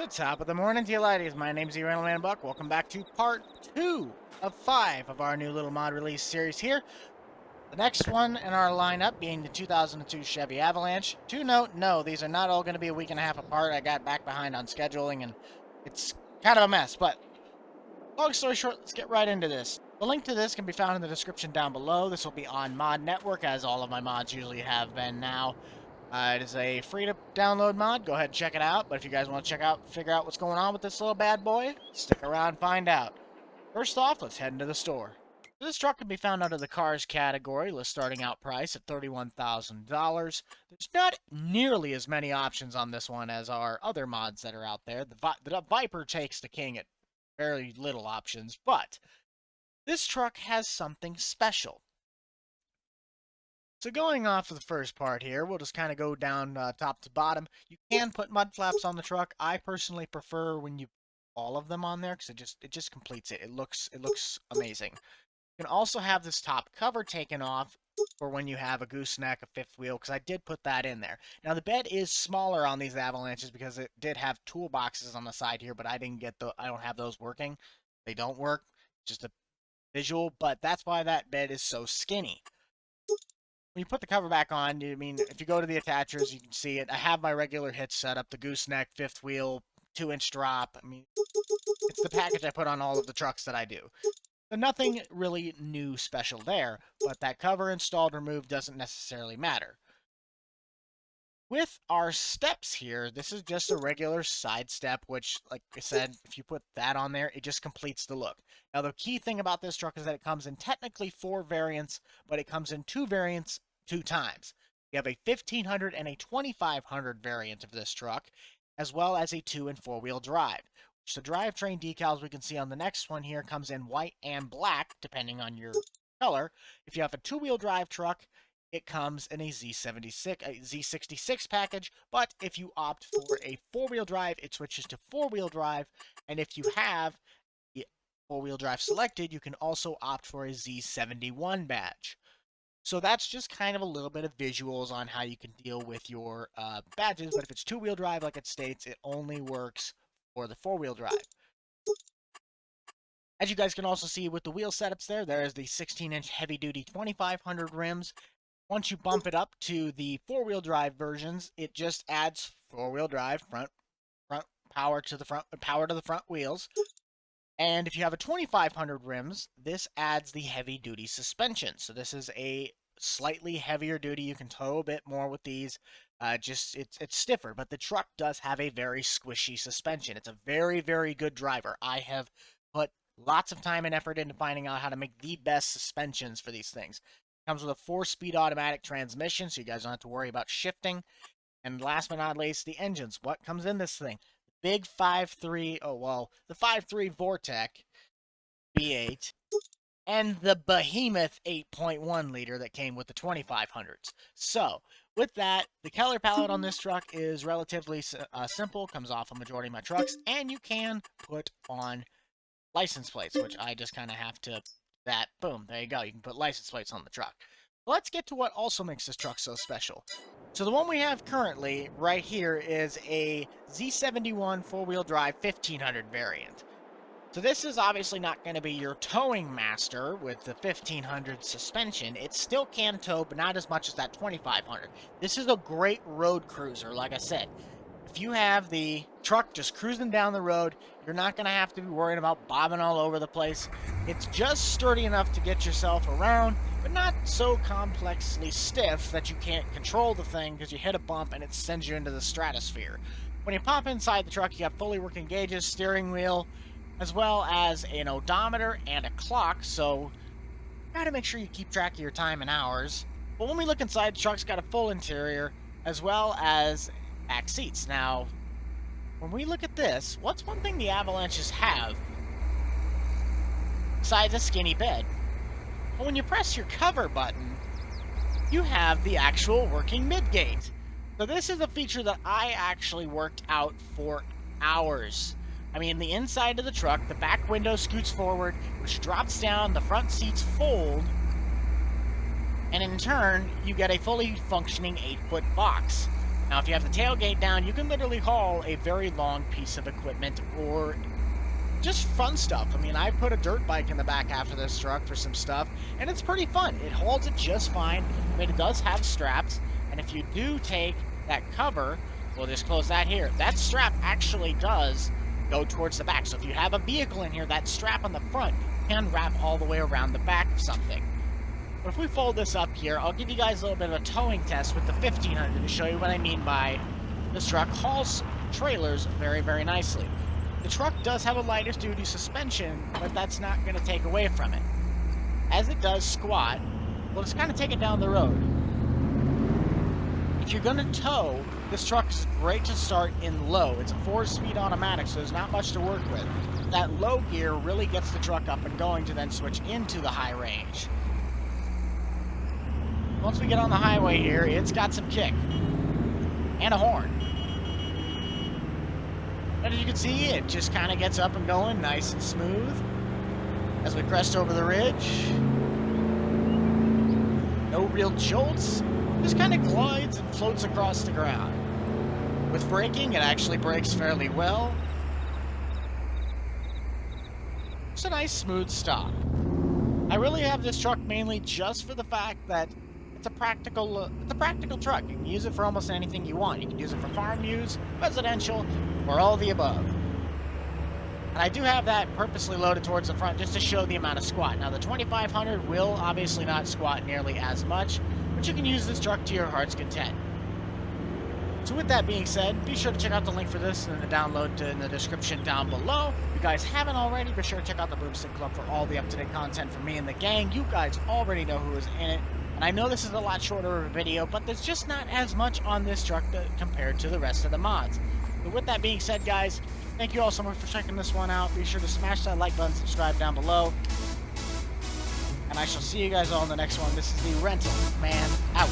So top of the morning to you ladies, my name's Man Buck. Welcome back to part 2 of 5 of our new little mod release series here. The next one in our lineup being the 2002 Chevy Avalanche. To note, no, these are not all going to be a week and a half apart. I got back behind on scheduling and it's kind of a mess, but long story short, let's get right into this. The link to this can be found in the description down below. This will be on Mod Network, as all of my mods usually have been now. It is a free-to-download mod. Go ahead and check it out. But if you guys want to figure out what's going on with this little bad boy, stick around and find out. First off, let's head into the store. This truck can be found under the cars category, list starting out price at $31,000. There's not nearly as many options on this one as our other mods that are out there. The Viper takes the king at very little options, but this truck has something special. So going off of the first part here, we'll just kind of go down top to bottom. You can put mud flaps on the truck. I personally prefer when you put all of them on there because it just completes it. It looks amazing. You can also have this top cover taken off for when you have a gooseneck, a fifth wheel, because I did put that in there. Now the bed is smaller on these Avalanches because it did have toolboxes on the side here, but I don't have those working. They don't work. Just a visual, but that's why that bed is so skinny. When you put the cover back on, I mean, if you go to the attachers, you can see it. I have my regular hitch set up, the gooseneck, fifth wheel, 2-inch drop. I mean, it's the package I put on all of the trucks that I do. So nothing really new special there, but that cover installed, removed doesn't necessarily matter. With our steps here, this is just a regular side step, which, like I said, if you put that on there, it just completes the look. Now, the key thing about this truck is that it comes in technically 4 variants, but it comes in 2 variants 2 times. You have a 1500 and a 2500 variant of this truck, as well as a 2- and 4-wheel drive. Which the drivetrain decals we can see on the next one here comes in white and black, depending on your color. If you have a 2-wheel drive truck, it comes in a Z66 package, but if you opt for a 4-wheel drive, it switches to 4-wheel drive, and if you have the 4-wheel drive selected, you can also opt for a Z71 badge. So that's just kind of a little bit of visuals on how you can deal with your badges, but if it's 2-wheel drive, like it states, it only works for the 4-wheel drive. As you guys can also see with the wheel setups there is the 16-inch heavy-duty 2500 rims. Once you bump it up to the 4-wheel drive versions, it just adds 4-wheel drive, front power to the front wheels. And if you have a 2500 rims, this adds the heavy-duty suspension. So this is a slightly heavier duty. You can tow a bit more with these. It's stiffer, but the truck does have a very squishy suspension. It's a very, very good driver. I have put lots of time and effort into finding out how to make the best suspensions for these things. Comes with a 4-speed automatic transmission, so you guys don't have to worry about shifting. And last but not least, the engines. What comes in this thing? The big 5.3, the 5.3 Vortec V8, and the behemoth 8.1 liter that came with the 2500s. So, with that, the color palette on this truck is relatively simple, comes off a majority of my trucks, and you can put on license plates, which I just kind of have to... boom, there you go. You can put license plates on the truck. Let's get to what also makes this truck so special. So the one we have currently right here is a Z71 4-wheel drive 1500 variant. So this is obviously not going to be your towing master with the 1500 suspension. It still can tow, but not as much as that 2500. This is a great road cruiser, like I said. If you have the truck just cruising down the road, you're not going to have to be worrying about bobbing all over the place. It's just sturdy enough to get yourself around, but not so complexly stiff that you can't control the thing because you hit a bump and it sends you into the stratosphere. When you pop inside the truck, you have fully working gauges, steering wheel, as well as an odometer and a clock, so you got to make sure you keep track of your time and hours. But when we look inside, the truck's got a full interior, as well as back seats. Now, when we look at this, what's one thing the Avalanches have besides a skinny bed? Well, when you press your cover button, you have the actual working midgate. So this is a feature that I actually worked out for hours. I mean, the inside of the truck, the back window scoots forward, which drops down, the front seats fold, and in turn, you get a fully functioning 8-foot box. Now, if you have the tailgate down, you can literally haul a very long piece of equipment or just fun stuff. I mean, I put a dirt bike in the back after this truck for some stuff, and it's pretty fun. It holds it just fine. I mean, it does have straps, and if you do take that cover, we'll just close that here. That strap actually does go towards the back. So if you have a vehicle in here, that strap on the front can wrap all the way around the back of something. But if we fold this up here, I'll give you guys a little bit of a towing test with the 1500 to show you what I mean by this truck hauls trailers very, very nicely. The truck does have a lighter duty suspension, but that's not going to take away from it. As it does squat, we'll just kind of take it down the road. If you're going to tow, this truck is great to start in low. It's a 4-speed automatic, so there's not much to work with. That low gear really gets the truck up and going to then switch into the high range. Once we get on the highway here, it's got some kick. And a horn. And as you can see, it just kind of gets up and going nice and smooth. As we crest over the ridge. No real jolts. Just kind of glides and floats across the ground. With braking, it actually brakes fairly well. It's a nice smooth stop. I really have this truck mainly just for the fact that it's a practical truck. You can use it for almost anything you want. You can use it for farm use, residential, or all the above. And I do have that purposely loaded towards the front just to show the amount of squat. Now the 2500 will obviously not squat nearly as much, but you can use this truck to your heart's content. So with that being said, be sure to check out the link for this and the download in the description down below. If you guys haven't already, be sure to check out the Boomstick Club for all the up-to-date content from me and the gang. You guys already know who is in it. And I know this is a lot shorter of a video, but there's just not as much on this truck compared to the rest of the mods. But with that being said, guys, thank you all so much for checking this one out. Be sure to smash that like button, subscribe down below. And I shall see you guys all in the next one. This is the Rental Man out.